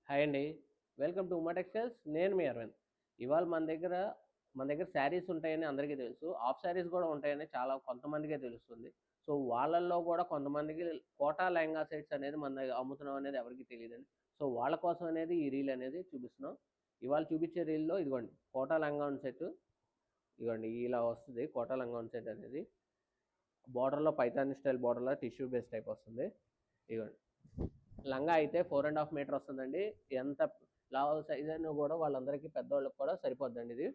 Hi అండి. Welcome to Uma textiles. నేను మీ అరవింద్. ఇవాళ మన దగ్గర శారీస్ ఉంటాయని అందరికీ తెలుసు. హాఫ్ శారీస్ కూడా ఉంటాయని చాలా కొంతమందికే తెలుస్తుంది. సో, వాళ్ళల్లో కూడా కొంతమందికి కోటా లెహంగా సెట్స్ అనేది మన దగ్గర అమ్ముతున్నాం అనేది ఎవరికీ తెలీదండి. సో, వాళ్ళ కోసం అనేది ఈ రీల్ అనేది చూపిస్తున్నాం. ఇవాళ చూపించే రీల్‌లో ఇదిగోండి కోటా లంగావోని సెట్. ఇదిగోండి ఇలా వస్తది కోటా లంగావోని సెట్ అనేది. బోర్డర్‌లో పైతాని స్టైల్ బోర్డర్‌లో టిష్యూ బేస్ టైప్ వస్తుంది. ఇదిగోండి. లంగా అయితే 4.5 మీటర్ వస్తుందండి. ఎంత లావు సైజ్ అయినా కూడా వాళ్ళందరికీ పెద్దవాళ్ళకి కూడా సరిపోద్దండి ఇది.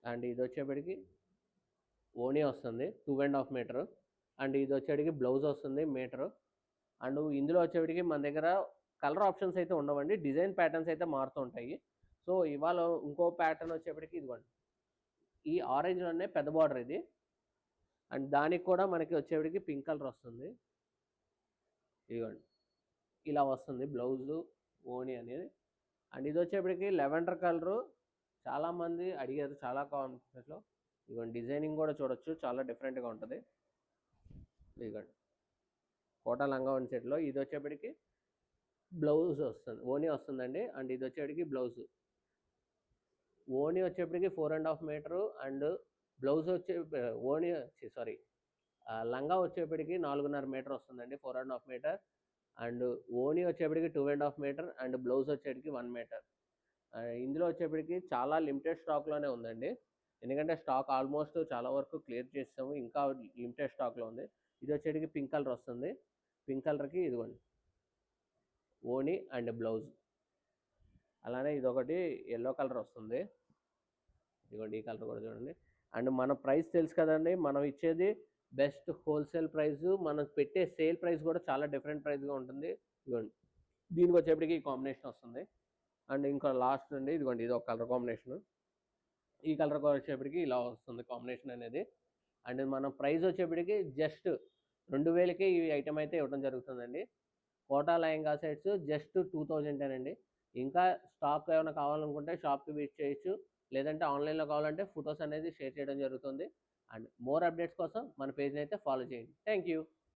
అండ్ ఇది వచ్చేప్పటికి ఓనీ వస్తుంది 2.5 మీటర్. అండ్ ఇది వచ్చేటికి బ్లౌజ్ వస్తుంది మీటర్. అండ్ ఇందులో వచ్చేటికి మన దగ్గర కలర్ ఆప్షన్స్ అయితే ఉండవండి. డిజైన్ ప్యాటర్న్స్ అయితే మారుతూ ఉంటాయి. సో, ఇవాళ ఇంకో ప్యాటర్న్ వచ్చేప్పటికి ఇదిగోండి. ఈ ఆరెంజ్‌లోనే పెద్ద బార్డర్ ఇది. అండ్ దానికి కూడా మనకి వచ్చేప్పటికి పింక్ కలర్ వస్తుంది. ఇదిగోండి. ఇలా వస్తుంది బ్లౌజు, ఓణి అనేది. అండ్ ఇది వచ్చేప్పటికి లెవెండర్ కలరు. చాలామంది అడిగారు చాలా కామెంట్స్‌లో. ఇదిగోండి డిజైనింగ్ కూడా చూడొచ్చు. చాలా డిఫరెంట్‌గా ఉంటుంది. ఇదిగోండి కోటా లంగా ఓణి సెట్‌లో ఇది వచ్చేప్పటికి బ్లౌజ్ వస్తుంది. ఓణి వస్తుందండి. అండ్ ఇది వచ్చేప్పటికి బ్లౌజ్. ఓణి వచ్చేప్పటికి 4.5 మీటరు. అండ్ బ్లౌజ్ వచ్చే ఓణి సారీ లంగా వచ్చేప్పటికి 4.5 మీటర్ వస్తుందండి. 4.5 మీటర్. అండ్ ఓణి వచ్చేప్పటికి 2.5 మీటర్. అండ్ బ్లౌజ్ వచ్చేటికి 1 మీటర్. ఇందులో వచ్చేప్పటికి చాలా లిమిటెడ్ స్టాక్‌లోనే ఉందండి. ఎందుకంటే స్టాక్ ఆల్మోస్ట్ చాలా వరకు క్లియర్ చేసేసాము. ఇంకా లిమిటెడ్ స్టాక్‌లో ఉంది. ఇది వచ్చేటికి పింక్ కలర్ వస్తుంది. పింక్ కలర్‌కి ఇదిగోండి ఓణి అండ్ బ్లౌజ్. అలానే ఇదొకటి యెల్లో కలర్ వస్తుంది. ఇదిగోండి ఈ కలర్ కూడా చూడండి. అండ్ మన ప్రైస్ తెలుసు కదండీ! మనం ఇచ్చేది బెస్ట్ హోల్‌సేల్ ప్రైసు. మనం పెట్టే సేల్ ప్రైస్ కూడా చాలా డిఫరెంట్ ప్రైస్‌గా ఉంటుంది. ఇదిగోండి దీనికి వచ్చేప్పటికి ఈ కాంబినేషన్ వస్తుంది. అండ్ ఇంకా లాస్ట్ అండి ఇదిగోండి ఇది ఒక కలర్ కాంబినేషన్. ఈ కలర్ వచ్చేప్పటికి ఇలా వస్తుంది కాంబినేషన్ అనేది. అండ్ మన ప్రైస్ వచ్చేప్పటికి జస్ట్ 2000కే ఈ ఐటమ్ అయితే ఇవ్వడం జరుగుతుందండి. కోటా లెహంగా సెట్స్ జస్ట్ 2000 అండి. ఇంకా స్టాక్ ఏమైనా కావాలనుకుంటే షాప్‌కి విజిట్ చేయొచ్చు. లేదంటే ఆన్‌లైన్‌లో కావాలంటే ఫోటోస్ అనేది షేర్ చేయడం జరుగుతుంది. అండ్ మోర్ అప్డేట్స్ కోసం మన పేజ్‌ని అయితే ఫాలో చేయండి. Thank you.